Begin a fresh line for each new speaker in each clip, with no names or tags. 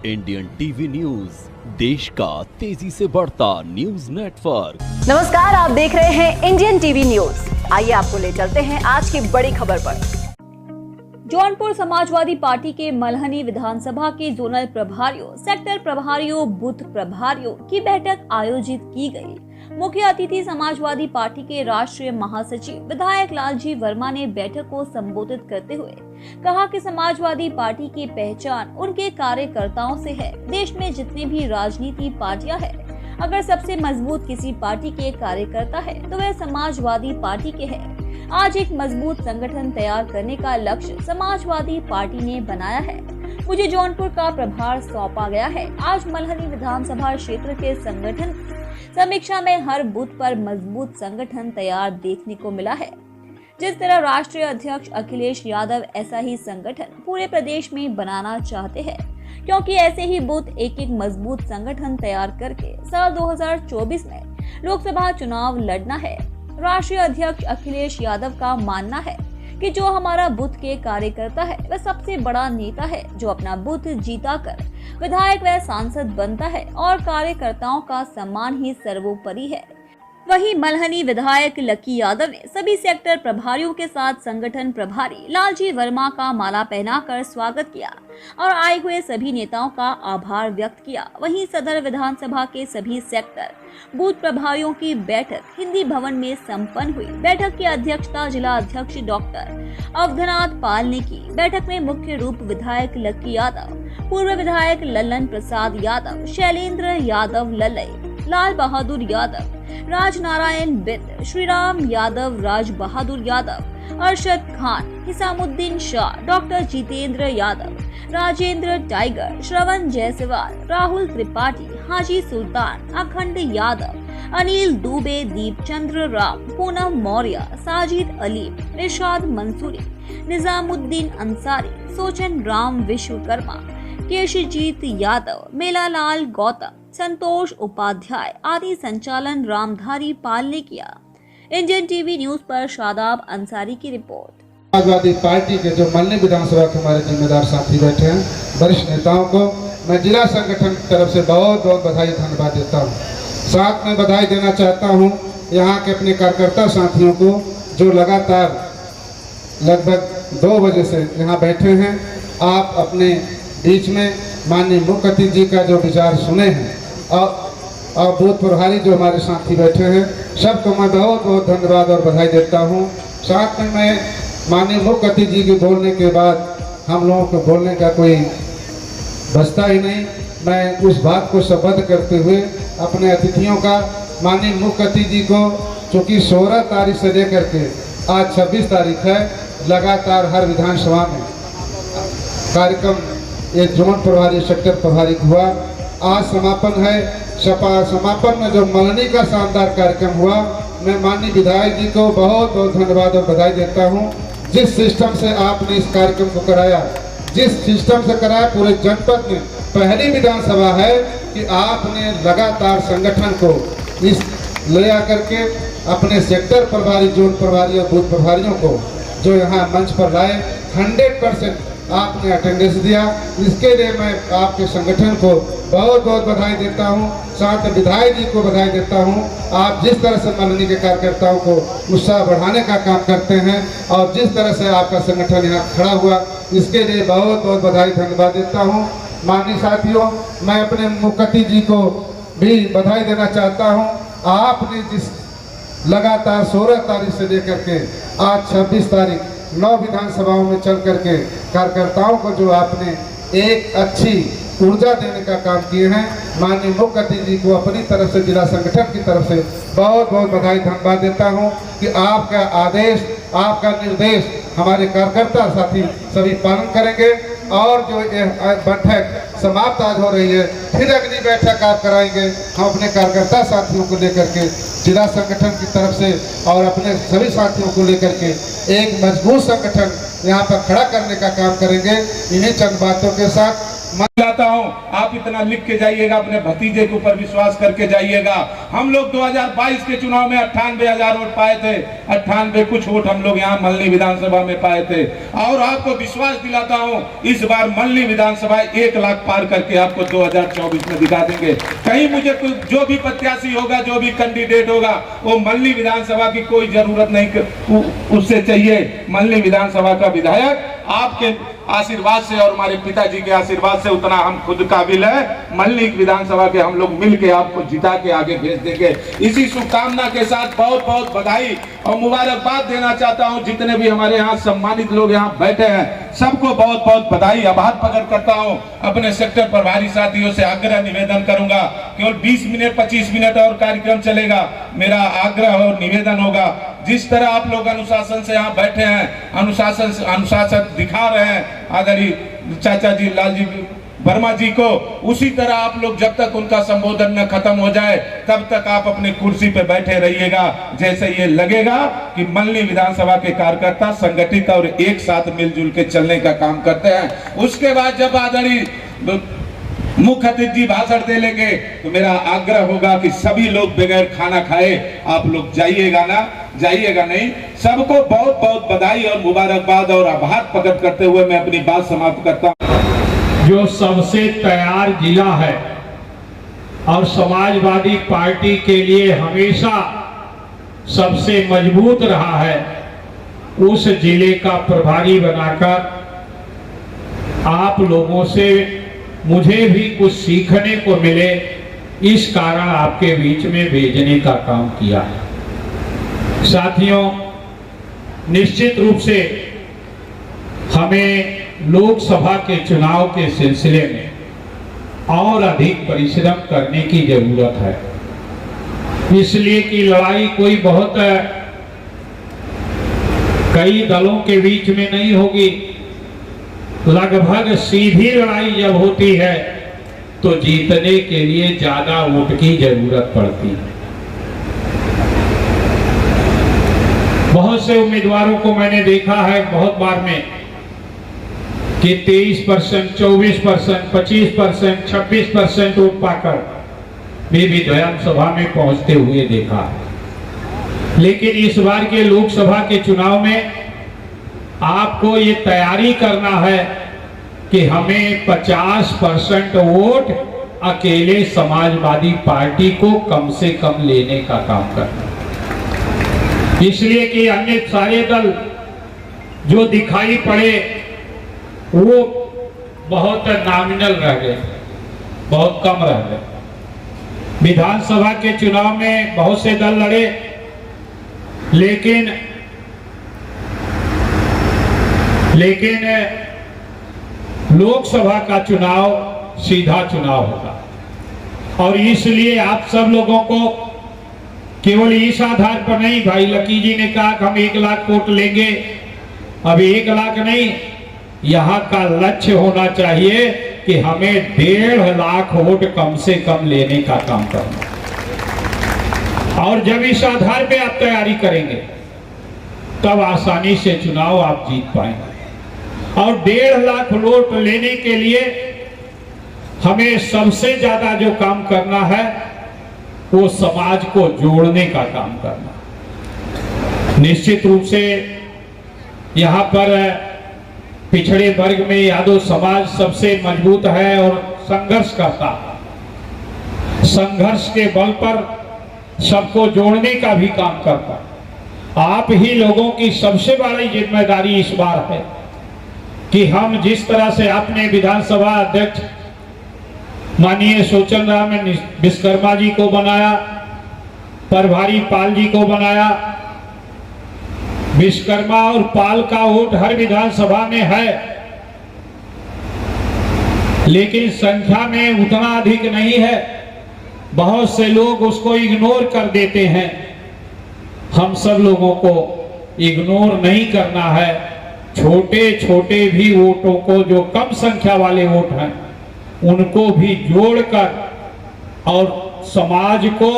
Indian TV news, देश का तेजी से बढ़ता न्यूज नेटवर्क।
नमस्कार, आप देख रहे हैं इंडियन टीवी न्यूज। आइए आपको ले चलते हैं आज की बड़ी खबर पर। जौनपुर समाजवादी पार्टी के मल्हनी विधानसभा के जोनल प्रभारियों, सेक्टर प्रभारियों, बूथ प्रभारियों की बैठक आयोजित की गई। मुख्य अतिथि समाजवादी पार्टी के राष्ट्रीय महासचिव विधायक लालजी वर्मा ने बैठक को संबोधित करते हुए कहा कि समाजवादी पार्टी की पहचान उनके कार्यकर्ताओं से है। देश में जितने भी राजनीति पार्टियां हैं, अगर सबसे मजबूत किसी पार्टी के कार्यकर्ता है तो वह समाजवादी पार्टी के है। आज एक मजबूत संगठन तैयार करने का लक्ष्य समाजवादी पार्टी ने बनाया है। मुझे जौनपुर का प्रभार सौंपा गया है। आज मल्हनी विधानसभा क्षेत्र के संगठन की समीक्षा में हर बूथ पर मजबूत संगठन तैयार देखने को मिला है। जिस तरह राष्ट्रीय अध्यक्ष अखिलेश यादव ऐसा ही संगठन पूरे प्रदेश में बनाना चाहते हैं, क्योंकि ऐसे ही बूथ एक एक मजबूत संगठन तैयार करके साल 2024 में लोकसभा चुनाव लड़ना है। राष्ट्रीय अध्यक्ष अखिलेश यादव का मानना है कि जो हमारा बूथ के कार्यकर्ता है वह सबसे बड़ा नेता है, जो अपना बूथ जीता कर विधायक व सांसद बनता है और कार्यकर्ताओं का सम्मान ही सर्वोपरि है। वहीं मल्हनी विधायक लकी यादव ने सभी सेक्टर प्रभारियों के साथ संगठन प्रभारी लालजी वर्मा का माला पहनाकर स्वागत किया और आए हुए सभी नेताओं का आभार व्यक्त किया। वहीं सदर विधानसभा के सभी सेक्टर बूथ प्रभारियों की बैठक हिंदी भवन में संपन्न हुई। बैठक की अध्यक्षता जिला अध्यक्ष डॉक्टर अवधनाथ पाल ने की। बैठक में मुख्य रूप विधायक लकी यादव, पूर्व विधायक लल्लन प्रसाद यादव, शैलेंद्र यादव लल्लई, लाल बहादुर यादव, राजनारायण बिंद, श्रीराम यादव, राज बहादुर यादव, अरशद खान, हिसामुद्दीन शाह, डॉक्टर जितेंद्र यादव, राजेंद्र टाइगर, श्रवण जायसवाल, राहुल त्रिपाठी, हाजी सुल्तान, अखंड यादव, अनिल दुबे, दीपचंद्र राम, पूनम मौर्य, साजिद अली, इरशाद मंसूरी, निजामुद्दीन अंसारी, सोचन राम विश्वकर्मा, केशजीत यादव, मेलालाल गौतम, संतोष उपाध्याय आदि संचालन रामधारी पाल ने किया। इंडियन टीवी न्यूज पर शादाब अंसारी की रिपोर्ट।
समाजवादी पार्टी के जो मल्हनी विधानसभा के हमारे जिम्मेदार साथी बैठे हैं, वरिष्ठ नेताओं को मैं जिला संगठन की तरफ से बहुत बहुत बधाई धन्यवाद देता हूँ। साथ में बधाई देना चाहता हूँ यहाँ के अपने कार्यकर्ता साथियों को जो लगातार लगभग 2 बजे से यहाँ बैठे हैं। आप अपने बीच में माननीय मुख्य अतिथि जी का जो विचार सुने हैं और बूथ प्रभारी जो हमारे साथी बैठे हैं, सबको मैं बहुत बहुत धन्यवाद और बधाई देता हूं। साथ में मैं माननीय मुख्य अतिथि जी के बोलने के बाद हम लोगों को बोलने का कोई बचता ही नहीं। मैं उस बात को संबद्ध करते हुए अपने अतिथियों का माननीय मुख्य अतिथि जी को, चूँकि 16 तारीख से लेकर के आज 26 तारीख है, लगातार हर विधानसभा में कार्यक्रम ये जोन प्रभारी, सेक्टर प्रभारी हुआ। आज समापन है। समापन में जो मल्हनी का शानदार कार्यक्रम हुआ, मैं माननीय विधायक जी को बहुत बहुत धन्यवाद और बधाई देता हूं। जिस सिस्टम से आपने इस कार्यक्रम को कराया, जिस सिस्टम से कराया, पूरे जनपद में पहली विधानसभा है कि आपने लगातार संगठन को इस ले आकर के अपने सेक्टर प्रभारी, जोन प्रभारी और बूथ प्रभारियों को जो यहाँ मंच पर लाए, 100% आपने अटेंडेंस दिया। इसके लिए मैं आपके संगठन को बहुत बहुत बधाई देता हूं। साथ में विधायक जी को बधाई देता हूं। आप जिस तरह से मल्हनी के कार्यकर्ताओं को उत्साह बढ़ाने का काम करते हैं और जिस तरह से आपका संगठन यहाँ खड़ा हुआ, इसके लिए बहुत बहुत बधाई धन्यवाद देता हूं। माननीय साथियों, मैं अपने मुख्य अतिथि जी को भी बधाई देना चाहता हूँ। आपने जिस लगातार 16 तारीख से लेकर के आज 26 तारीख 9 विधानसभाओं में चल करके कार्यकर्ताओं को जो आपने एक अच्छी ऊर्जा देने का काम किए हैं, माननीय मुख्य अतिथि जी को अपनी तरफ से, जिला संगठन की तरफ से बहुत बहुत बधाई धन्यवाद देता हूं कि आपका आदेश, आपका निर्देश हमारे कार्यकर्ता साथी सभी पालन करेंगे। और जो ये बैठक समाप्त आज हो रही है, फिर अगली बैठक आप कराएंगे। हम अपने कार्यकर्ता साथियों को लेकर के जिला संगठन की तरफ से और अपने सभी साथियों को लेकर के एक मजबूत संगठन यहाँ पर खड़ा करने का काम करेंगे। इन्हीं चंद बातों के साथ
चाहता हूं आप इतना लिख के जाइएगा, अपने भतीजे के ऊपर विश्वास करके जाइएगा। हम लोग 2022 के चुनाव में 98,000 वोट पाए थे, 98 कुछ वोट हम लोग यहाँ मल्हनी विधानसभा में पाए थे। और आपको विश्वास दिलाता हूं इस बार मल्हनी विधानसभा 1 लाख पार करके आपको 2024 में दिखा देंगे। कहीं मुझे जो भी प्रत्याशी होगा, जो भी कैंडिडेट होगा, वो मल्हनी विधानसभा की कोई जरूरत नहीं उससे चाहिए। मल्हनी विधानसभा का विधायक आपके आशीर्वाद से और हमारे पिताजी के आशीर्वाद से उतना हम खुद काबिल है। मल्हनी विधानसभा के हम लोग मिलके आपको जिता के आगे भेज देंगे। इसी शुभकामना के साथ बहुत बहुत बधाई और मुबारकबाद देना चाहता हूं। जितने भी हमारे यहाँ सम्मानित लोग यहाँ बैठे हैं सबको बहुत बहुत बधाई। आभार प्रकट करता हूं। अपने सेक्टर प्रभारी साथियों से आग्रह निवेदन करूंगा, केवल 20 मिनट 25 मिनट और कार्यक्रम चलेगा। मेरा आग्रह और निवेदन होगा, जिस तरह आप लोग अनुशासन से यहाँ बैठे हैं, अनुशासन दिखा रहे हैं आदरणीय चाचा जी लालजी वर्मा जी को, उसी तरह आप लोग जब तक उनका संबोधन न खत्म हो जाए तब तक आप अपनी कुर्सी पे बैठे रहिएगा। जैसे ये लगेगा कि मल्हनी विधानसभा के कार्यकर्ता संगठित और एक साथ मिलजुल के चलने का काम करते हैं, उसके बाद जब आदरणीय मुख्य अतिथि भाषण दे लेंगे तो मेरा आग्रह होगा कि सभी लोग बगैर खाना खाए आप लोग जाइएगा ना, जाइएगा नहीं। सबको बहुत बहुत बधाई और मुबारकबाद और आभार प्रकट करते हुए मैं अपनी बात समाप्त करता हूं।
जो सबसे तैयार जिला है और समाजवादी पार्टी के लिए हमेशा सबसे मजबूत रहा है, उस जिले का प्रभारी बनाकर आप लोगों से मुझे भी कुछ सीखने को मिले, इस कारण आपके बीच में भेजने का काम किया है। साथियों, निश्चित रूप से हमें लोकसभा के चुनाव के सिलसिले में और अधिक परिश्रम करने की जरूरत है। इसलिए कि लड़ाई कोई बहुत कई दलों के बीच में नहीं होगी, लगभग सीधी लड़ाई जब होती है तो जीतने के लिए ज्यादा वोट की जरूरत पड़ती है। बहुत से उम्मीदवारों को मैंने देखा है बहुत बार में कि 23%, 24%, 25%, 26% वोट पाकर भी विधानसभा में पहुंचते हुए देखा है। लेकिन इस बार के लोकसभा के चुनाव में आपको ये तैयारी करना है कि हमें 50% वोट अकेले समाजवादी पार्टी को कम से कम लेने का काम करना है। इसलिए कि अन्य सारे दल जो दिखाई पड़े वो बहुत नॉमिनल रह गए, बहुत कम रह गए। विधानसभा के चुनाव में बहुत से दल लड़े, लेकिन लोकसभा का चुनाव सीधा चुनाव होगा। और इसलिए आप सब लोगों को केवल इस आधार पर नहीं, भाई लकी जी ने कहा कि हम 1 लाख वोट लेंगे, अभी 1 लाख नहीं, यहाँ का लक्ष्य होना चाहिए कि हमें 1.5 लाख वोट कम से कम लेने का काम करना। और जब इस आधार पे आप तैयारी करेंगे तब आसानी से चुनाव आप जीत पाएंगे। और 1.5 लाख वोट लेने के लिए हमें सबसे ज्यादा जो काम करना है वो समाज को जोड़ने का काम करना। निश्चित रूप से यहाँ पर पिछड़े वर्ग में यादव समाज सबसे मजबूत है और संघर्ष करता है। संघर्ष के बल पर सबको जोड़ने का भी काम करता है। आप ही लोगों की सबसे बड़ी जिम्मेदारी इस बार है कि हम जिस तरह से अपने विधानसभा अध्यक्ष माननीय सोचन राम विश्वकर्मा जी को बनाया, प्रभारी पाल जी को बनाया। विश्वकर्मा और पाल का वोट हर विधानसभा में है, लेकिन संख्या में उतना अधिक नहीं है। बहुत से लोग उसको इग्नोर कर देते हैं। हम सब लोगों को इग्नोर नहीं करना है। छोटे छोटे भी वोटों को, जो कम संख्या वाले वोट हैं, उनको भी जोड़कर और समाज को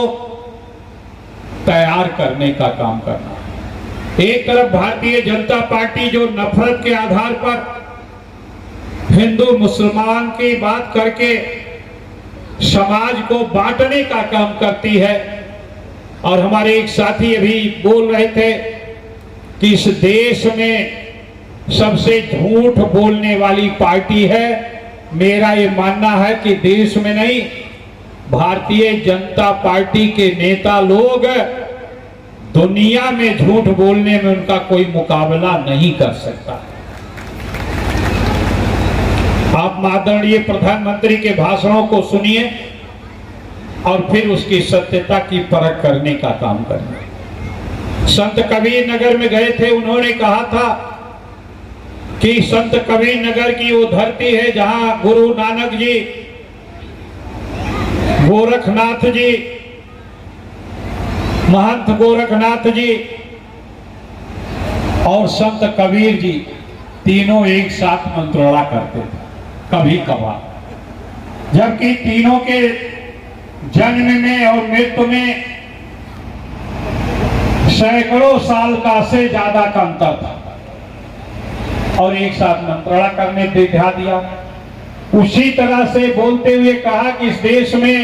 तैयार करने का काम करना। एक तरफ भारतीय जनता पार्टी जो नफरत के आधार पर हिंदू मुसलमान की बात करके समाज को बांटने का काम करती है। और हमारे एक साथी अभी बोल रहे थे कि इस देश में सबसे झूठ बोलने वाली पार्टी है। मेरा ये मानना है कि देश में नहीं, भारतीय जनता पार्टी के नेता लोग दुनिया में झूठ बोलने में उनका कोई मुकाबला नहीं कर सकता। आप आदरणीय प्रधानमंत्री के भाषणों को सुनिए और फिर उसकी सत्यता की परख करने का काम करिए। संत कबीर नगर में गए थे, उन्होंने कहा था कि संत कबीर नगर की वो धरती है जहां गुरु नानक जी, गोरखनाथ जी, महंत गोरखनाथ जी और संत कबीर जी तीनों एक साथ मंत्रणा करते थे कभी कभार, जबकि तीनों के जन्म में और मृत्यु में सैकड़ों साल का से ज्यादा का अंतर था और एक साथ मंत्रणा करने पे ध्यान दिया। उसी तरह से बोलते हुए कहा कि इस देश में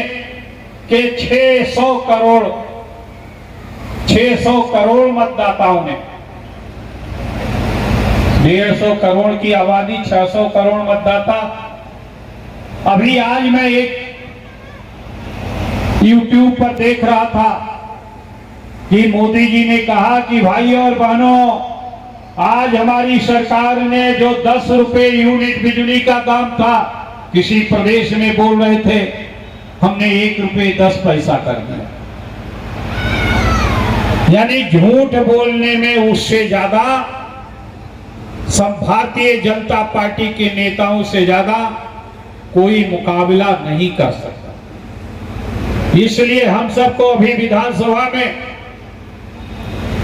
के 600 करोड़ मतदाताओं ने, 150 करोड़ की आबादी, 600 करोड़ मतदाता। अभी आज मैं एक YouTube पर देख रहा था कि मोदी जी ने कहा कि भाई और बहनों, आज हमारी सरकार ने जो 10 रुपए यूनिट बिजली का दाम था, किसी प्रदेश में बोल रहे थे हमने 1 रुपए 10 पैसा कर दिया। यानी झूठ बोलने में उससे ज्यादा सब भारतीय जनता पार्टी के नेताओं से ज्यादा कोई मुकाबला नहीं कर सकता। इसलिए हम सबको अभी विधानसभा में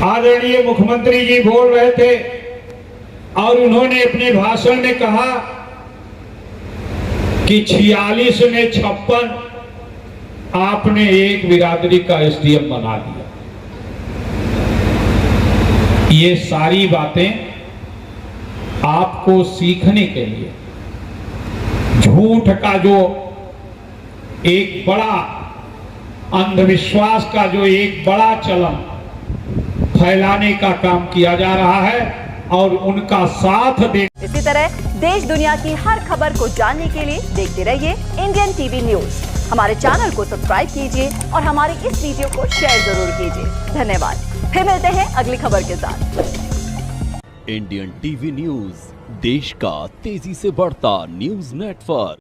आदरणीय मुख्यमंत्री जी बोल रहे थे और उन्होंने अपने भाषण में कहा कि 46 में 56 आपने एक बिरादरी का एसडीएम बना दिया। ये सारी बातें आपको सीखने के लिए, झूठ का जो एक बड़ा, अंधविश्वास का जो एक बड़ा चलन फैलाने का काम किया जा रहा है और उनका साथ दे।
इसी तरह देश दुनिया की हर खबर को जानने के लिए देखते रहिए इंडियन टीवी न्यूज। हमारे चैनल को सब्सक्राइब कीजिए और हमारी इस वीडियो को शेयर जरूर कीजिए। धन्यवाद। फिर मिलते हैं अगली खबर के साथ।
इंडियन टीवी न्यूज, देश का तेजी से बढ़ता न्यूज नेटवर्क।